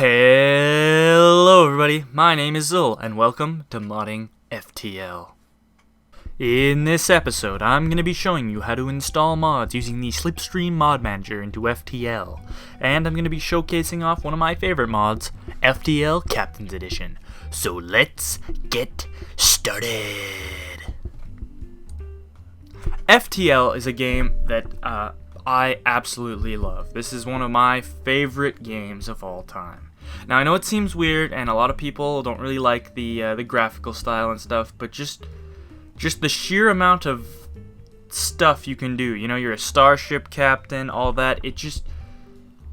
Hello everybody, my name is Zul, and welcome to Modding FTL. In this episode, I'm going to be showing you how to install mods using the Slipstream Mod Manager into FTL, and I'm going to be showcasing off one of my favorite mods, FTL Captain's Edition. So let's get started! FTL is a game that I absolutely love. This is one of my favorite games of all time. Now I know it seems weird, and a lot of people don't really like the graphical style and stuff, but just the sheer amount of stuff you can do. You know, you're a starship captain, all that.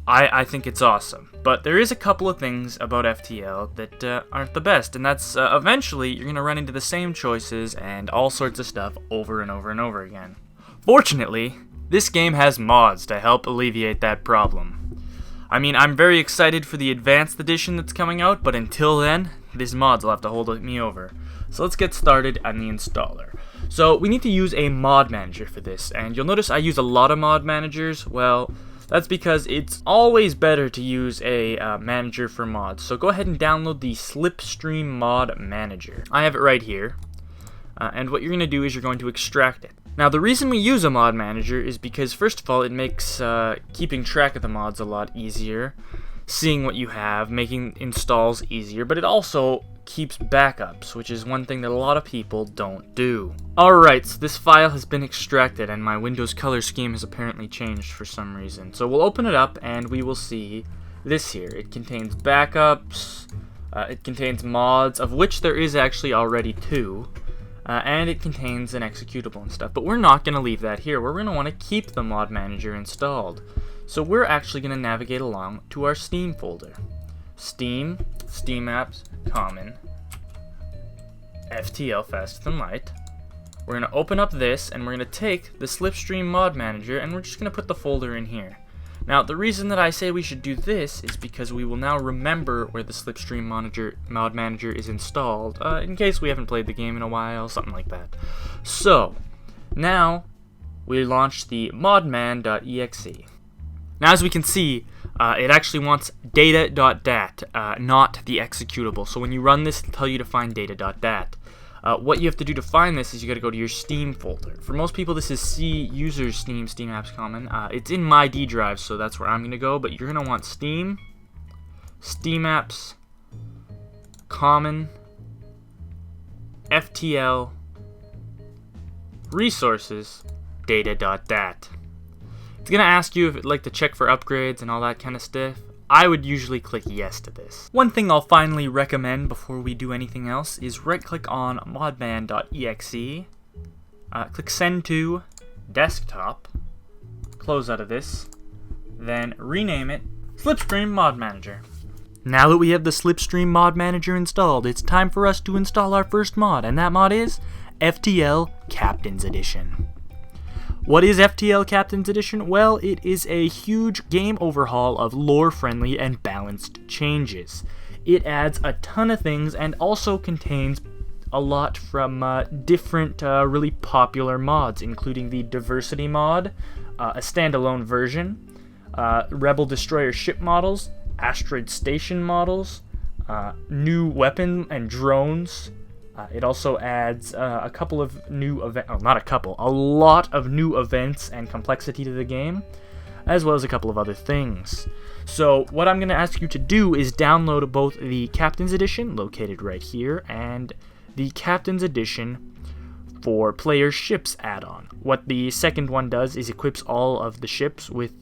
I think it's awesome. But there is a couple of things about FTL that aren't the best, and that's eventually you're gonna run into the same choices and all sorts of stuff over and over and over again. Fortunately, this game has mods to help alleviate that problem. I mean, I'm very excited for the Advanced Edition that's coming out, but until then, these mods will have to hold me over. So let's get started on the installer. So we need to use a mod manager for this, and you'll notice I use a lot of mod managers. Well, that's because it's always better to use a manager for mods. So go ahead and download the Slipstream Mod Manager. I have it right here, and what you're going to do is you're going to extract it. Now, the reason we use a mod manager is because, first of all, it makes keeping track of the mods a lot easier, seeing what you have, making installs easier, but it also keeps backups, which is one thing that a lot of people don't do. Alright, so this file has been extracted, and my Windows color scheme has apparently changed for some reason. So we'll open it up, and we will see this here. It contains backups, it contains mods, of which there is actually already 2. And it contains an executable and stuff, but we're not going to leave that here. We're going to want to keep the mod manager installed. So we're actually going to navigate along to our Steam folder. Steam, Steam Apps, Common, FTL Faster Than Light. We're going to open up this, and we're going to take the Slipstream Mod Manager, and we're just going to put the folder in here. Now, the reason that I say we should do this is because we will now remember where the Slipstream Mod Manager is installed, in case we haven't played the game in a while, something like that. So, now, we launch the modman.exe. Now, as we can see, it actually wants data.dat, not the executable. So when you run this, it'll tell you to find data.dat. What you have to do to find this is you got to go to your Steam folder. For most people, this is C users Steam Apps Common. It's in my D drive, so that's where I'm going to go. But you're going to want Steam Apps Common, FTL, Resources, data.dat. It's going to ask you if it'd like to check for upgrades and all that kind of stuff. I would usually click yes to this. One thing I'll finally recommend before we do anything else is right-click on modman.exe, click Send to Desktop, close out of this, then rename it Slipstream Mod Manager. Now that we have the Slipstream Mod Manager installed, it's time for us to install our first mod, and that mod is FTL Captain's Edition. What is FTL Captain's Edition? Well, it is a huge game overhaul of lore-friendly and balanced changes. It adds a ton of things and also contains a lot from different really popular mods, including the Diversity mod, a standalone version, Rebel Destroyer ship models, Asteroid Station models, new weapon and drones. It also adds a couple of new events, a lot of new events and complexity to the game, as well as a couple of other things. So what I'm going to ask you to do is download both the Captain's Edition, located right here, and the Captain's Edition for Player Ships add-on. What the second one does is equips all of the ships with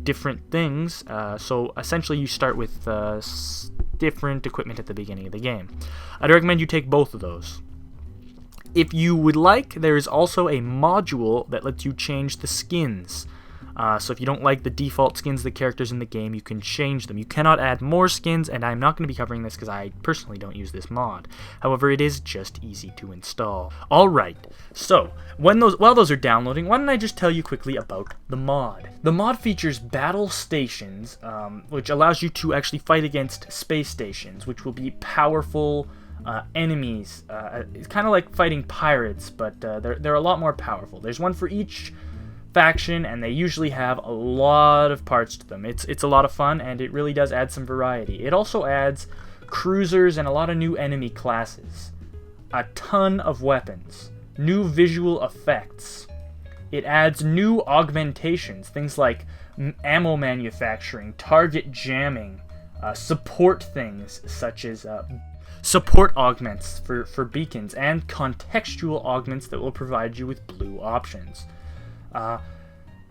different things, so essentially you start with different equipment at the beginning of the game. I'd recommend you take both of those. If you would like, there is also a module that lets you change the skins. So if you don't like the default skins of the characters in the game, you can change them. You cannot add more skins, and I'm not going to be covering this because I personally don't use this mod. However, it is just easy to install. Alright, so while those are downloading, why don't I just tell you quickly about the mod. The mod features battle stations, which allows you to actually fight against space stations, which will be powerful enemies. It's kind of like fighting pirates, but they're a lot more powerful. There's one for each faction, and they usually have a lot of parts to them. It's a lot of fun, and it really does add some variety. It also adds cruisers and a lot of new enemy classes, a ton of weapons, new visual effects. It adds new augmentations, things like ammo manufacturing, target jamming, support things such as support augments for beacons, and contextual augments that will provide you with blue options.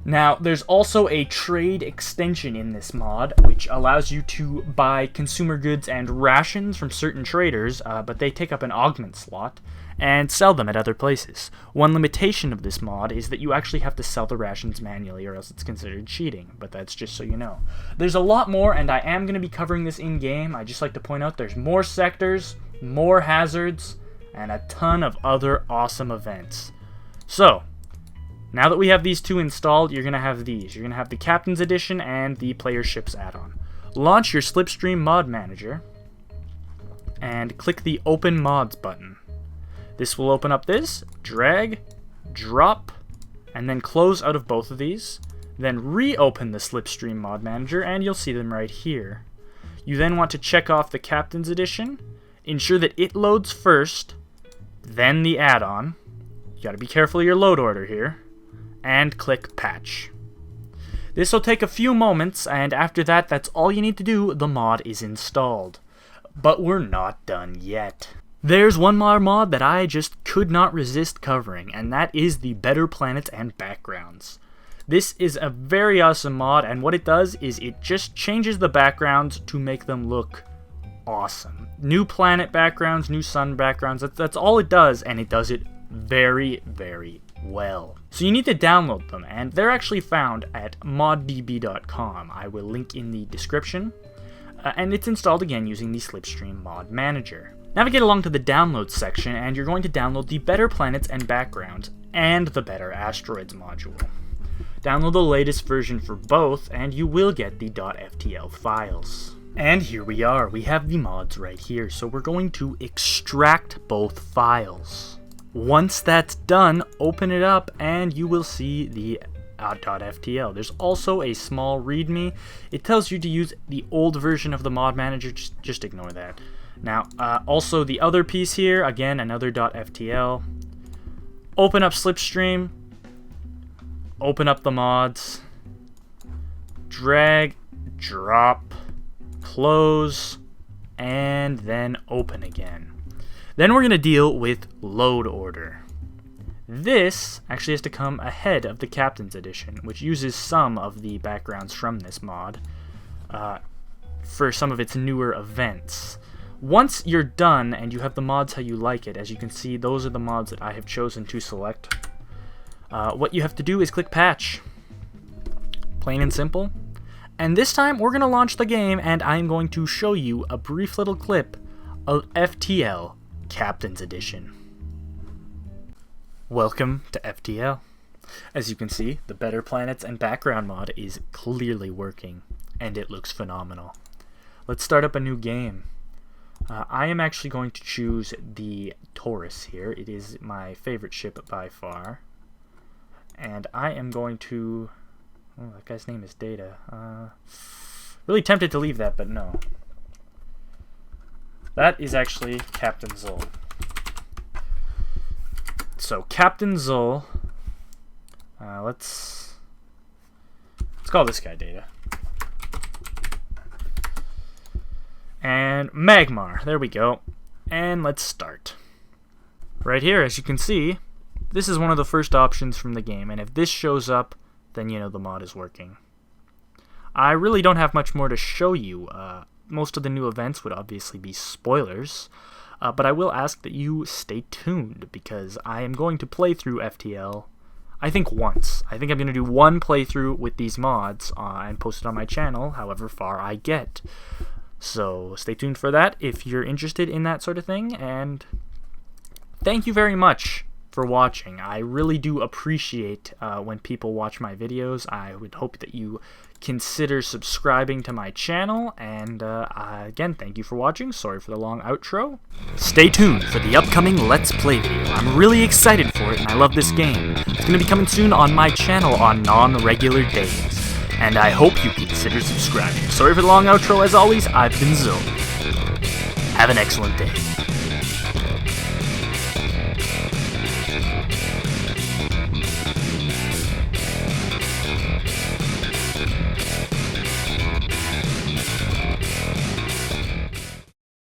Now, there's also a trade extension in this mod, which allows you to buy consumer goods and rations from certain traders, but they take up an augment slot, and sell them at other places. One limitation of this mod is that you actually have to sell the rations manually, or else it's considered cheating, but that's just so you know. There's a lot more, and I am going to be covering this in-game. I just like to point out there's more sectors, more hazards, and a ton of other awesome events. So, now that we have these two installed, you're going to have these. You're going to have the Captain's Edition and the Player Ships add-on. Launch your Slipstream Mod Manager, and click the Open Mods button. This will open up this, drag, drop, and then close out of both of these. Then reopen the Slipstream Mod Manager, and you'll see them right here. You then want to check off the Captain's Edition, ensure that it loads first, then the add-on. You gotta be careful of your load order here. And click Patch. This will take a few moments, and after that, that's all you need to do. The mod is installed. But we're not done yet. There's one more mod that I just could not resist covering, and that is the Better Planets and Backgrounds. This is a very awesome mod, and what it does is it just changes the backgrounds to make them look awesome. New planet backgrounds, new sun backgrounds, that's all it does, and it does it very, very well. So you need to download them, and they're actually found at moddb.com. I will link in the description, and it's installed again using the Slipstream Mod Manager. Navigate along to the downloads section, and you're going to download the Better Planets and Backgrounds and the Better Asteroids module. Download the latest version for both, and you will get the .ftl files. And here we are. We have the mods right here, so we're going to extract both files. Once that's done, open it up, and you will see the .ftl. There's also a small README. It tells you to use the old version of the mod manager. Just ignore that. Now, also the other piece here, again, another .ftl. Open up Slipstream. Open up the mods. Drag, drop, close, and then open again. Then we're going to deal with load order. This actually has to come ahead of the Captain's Edition, which uses some of the backgrounds from this mod for some of its newer events. Once you're done and you have the mods how you like it, as you can see, those are the mods that I have chosen to select. What you have to do is click Patch. Plain and simple. And this time we're going to launch the game, and I'm going to show you a brief little clip of FTL Captain's Edition. Welcome to FTL. As you can see, the Better Planets and Background mod is clearly working, and it looks phenomenal. Let's start up a new game. I am actually going to choose the Taurus here. It is my favorite ship by far. And I am going to... Oh, that guy's name is Data. Really tempted to leave that, but no. That is actually Captain Zol. So, Captain Zol... let's call this guy Data. And Magmar, there we go. And let's start. Right here, as you can see, this is one of the first options from the game, and if this shows up, then you know the mod is working. I really don't have much more to show you. Most of the new events would obviously be spoilers, but I will ask that you stay tuned, because I am going to play through FTL, I think once. I think I'm going to do one playthrough with these mods and post it on my channel, however far I get. So stay tuned for that if you're interested in that sort of thing, and thank you very much for watching. I really do appreciate when people watch my videos. I would hope that you consider subscribing to my channel, and again, thank you for watching. Sorry for the long outro. Stay tuned for the upcoming Let's Play video. I'm really excited for it, and I love this game. It's going to be coming soon on my channel on non-regular days, and I hope you consider subscribing. Sorry for the long outro. As always, I've been Zoe. Have an excellent day.